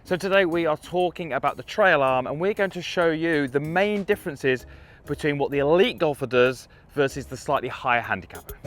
So today we are talking about the trail arm, and we're going to show you the main differences between what the elite golfer does versus the slightly higher handicapper.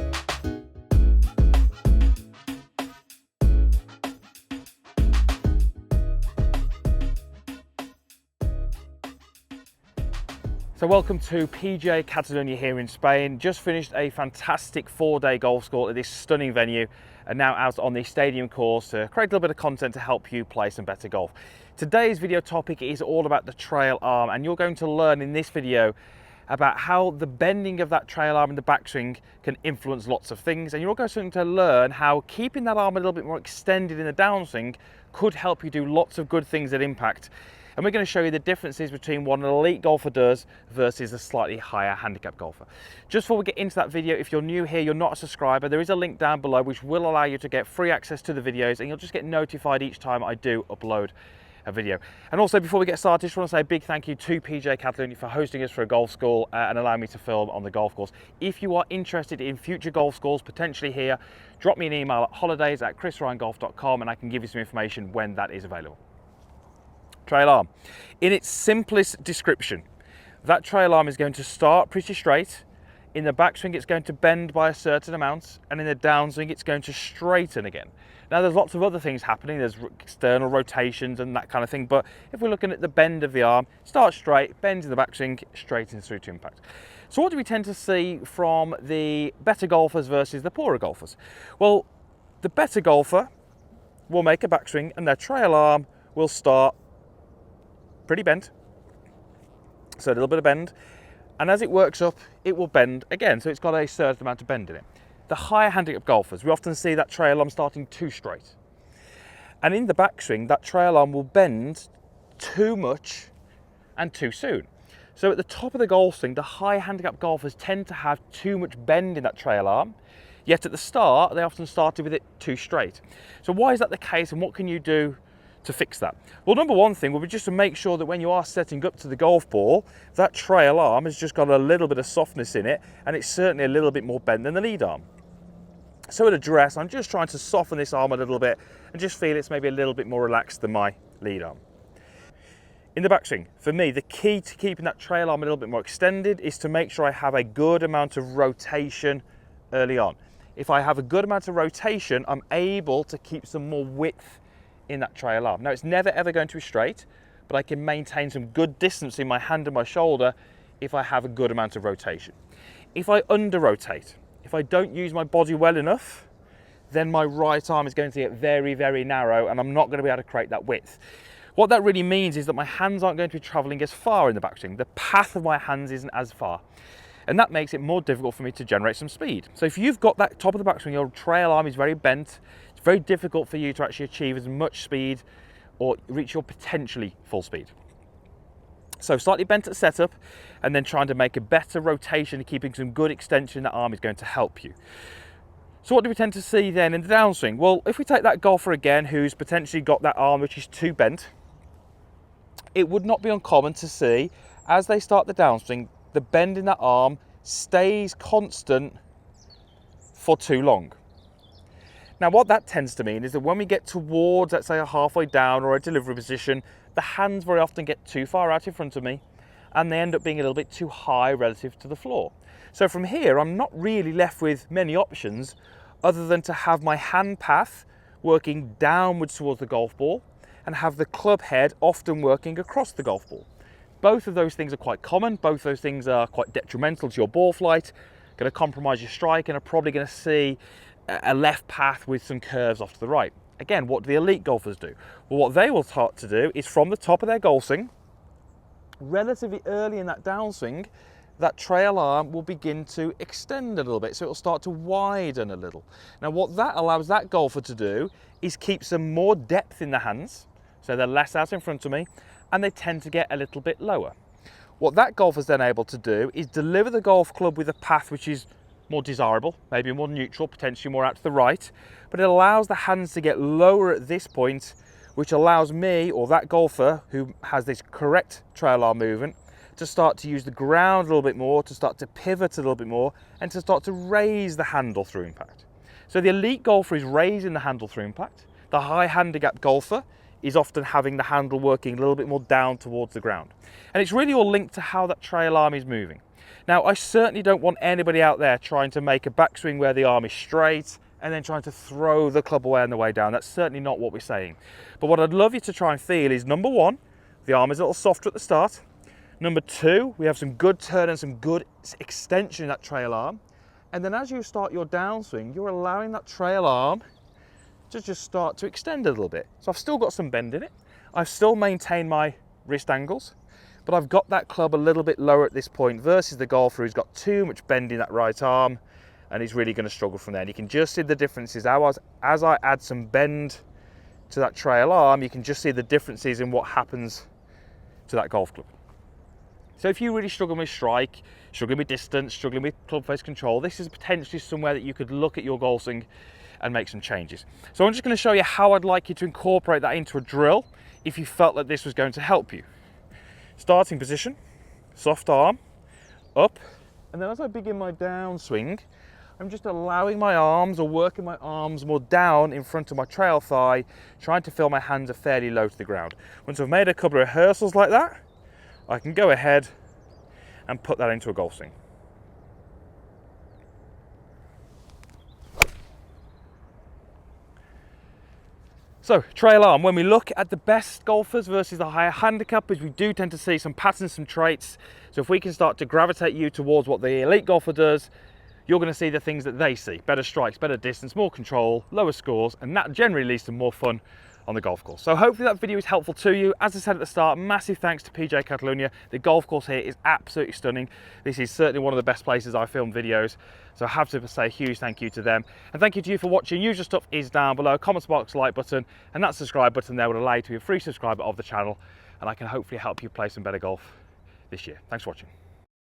So welcome to PGA Catalonia here in Spain. Just finished a fantastic 4-day golf school at this stunning venue, and now out on the stadium course to create a little bit of content to help you play some better golf. Today's video topic is all about the trail arm, and you're going to learn in this video about how the bending of that trail arm in the backswing can influence lots of things, and you're also going to learn how keeping that arm a little bit more extended in the downswing could help you do lots of good things at impact. And we're going to show you the differences between what an elite golfer does versus a slightly higher handicap golfer. Just before we get into that video, if you're new here, you're not a subscriber, there is a link down below which will allow you to get free access to the videos, and you'll just get notified each time I do upload a video. And also, before we get started, I just want to say a big thank you to PGA Catalonia for hosting us for a golf school and allowing me to film on the golf course. If you are interested in future golf schools, potentially here, drop me an email at holidays@chrisryangolf.com and I can give you some information when that is available. Trail arm. In its simplest description, that trail arm is going to start pretty straight. In the backswing, it's going to bend by a certain amount, and in the downswing, it's going to straighten again. Now, there's lots of other things happening. There's external rotations and that kind of thing, but if we're looking at the bend of the arm, starts straight, bends in the backswing, straightens through to impact. So what do we tend to see from the better golfers versus the poorer golfers? Well, the better golfer will make a backswing, and their trail arm will start pretty bent, so a little bit of bend, and as it works up it will bend again, so it's got a certain amount of bend in it. The higher handicap golfers, we often see that trail arm starting too straight, and in the backswing that trail arm will bend too much and too soon. So at the top of the golf swing, the high handicap golfers tend to have too much bend in that trail arm, yet at the start they often started with it too straight. So why is that the case, and what can you do to fix that? Well, number one thing will be just to make sure that when you are setting up to the golf ball, that trail arm has just got a little bit of softness in it, and it's certainly a little bit more bent than the lead arm. So at address, I'm just trying to soften this arm a little bit and just feel it's maybe a little bit more relaxed than my lead arm. In the backswing, for me, the key to keeping that trail arm a little bit more extended is to make sure I have a good amount of rotation early on. If I have a good amount of rotation, I'm able to keep some more width in that trail arm. Now, it's never ever going to be straight, but I can maintain some good distance in my hand and my shoulder if I have a good amount of rotation. If I under rotate, if I don't use my body well enough, then my right arm is going to get very, very narrow, and I'm not going to be able to create that width. What that really means is that my hands aren't going to be traveling as far in the backswing. The path of my hands isn't as far, and that makes it more difficult for me to generate some speed. So if you've got that top of the backswing, your trail arm is very bent, it's very difficult for you to actually achieve as much speed or reach your potentially full speed. So slightly bent at setup, and then trying to make a better rotation and keeping some good extension in that arm is going to help you. So what do we tend to see then in the downswing? Well, if we take that golfer again who's potentially got that arm which is too bent, it would not be uncommon to see, as they start the downswing, the bend in that arm stays constant for too long. Now, what that tends to mean is that when we get towards, let's say, a halfway down or a delivery position, the hands very often get too far out in front of me, and they end up being a little bit too high relative to the floor. So from here, I'm not really left with many options other than to have my hand path working downwards towards the golf ball and have the club head often working across the golf ball. Both of those things are quite common. Both those things are quite detrimental to your ball flight, going to compromise your strike, and are probably going to see a left path with some curves off to the right. Again, what do the elite golfers do? Well, what they will start to do is from the top of their golf swing, relatively early in that downswing, that trail arm will begin to extend a little bit, so it will start to widen a little. Now, what that allows that golfer to do is keep some more depth in the hands, so they're less out in front of me, and they tend to get a little bit lower. What that golfer is then able to do is deliver the golf club with a path which is more desirable, maybe more neutral, potentially more out to the right, but it allows the hands to get lower at this point, which allows me, or that golfer who has this correct trail arm movement, to start to use the ground a little bit more, to start to pivot a little bit more, and to start to raise the handle through impact. So the elite golfer is raising the handle through impact. The high handicap golfer is often having the handle working a little bit more down towards the ground. And it's really all linked to how that trail arm is moving. Now, I certainly don't want anybody out there trying to make a backswing where the arm is straight and then trying to throw the club away on the way down. That's certainly not what we're saying. But what I'd love you to try and feel is, number one, the arm is a little softer at the start. Number two, we have some good turn and some good extension in that trail arm. And then as you start your downswing, you're allowing that trail arm to just start to extend a little bit. So I've still got some bend in it. I've still maintained my wrist angles, but I've got that club a little bit lower at this point versus the golfer who's got too much bend in that right arm, and he's really going to struggle from there. And you can just see the differences. As I add some bend to that trail arm, you can just see the differences in what happens to that golf club. So if you really struggle with strike, struggling with distance, struggling with club face control, this is potentially somewhere that you could look at your golf swing and make some changes. So I'm just going to show you how I'd like you to incorporate that into a drill if you felt that this was going to help you. Starting position, soft arm, up, and then as I begin my downswing, I'm just allowing my arms, or working my arms more down in front of my trail thigh, trying to feel my hands are fairly low to the ground. Once I've made a couple of rehearsals like that, I can go ahead and put that into a golf swing. So, trail arm, when we look at the best golfers versus the higher handicappers, we do tend to see some patterns, some traits. So if we can start to gravitate you towards what the elite golfer does, you're going to see the things that they see. Better strikes, better distance, more control, lower scores, and that generally leads to more fun on the golf course. So hopefully that video is helpful to you. As I said at the start, massive thanks to PJ Catalunya. The golf course here is absolutely stunning. This is certainly one of the best places I film videos. So I have to say a huge thank you to them. And thank you to you for watching. Usual stuff is down below. Comments box, like button, and that subscribe button there will allow you to be a free subscriber of the channel. And I can hopefully help you play some better golf this year. Thanks for watching.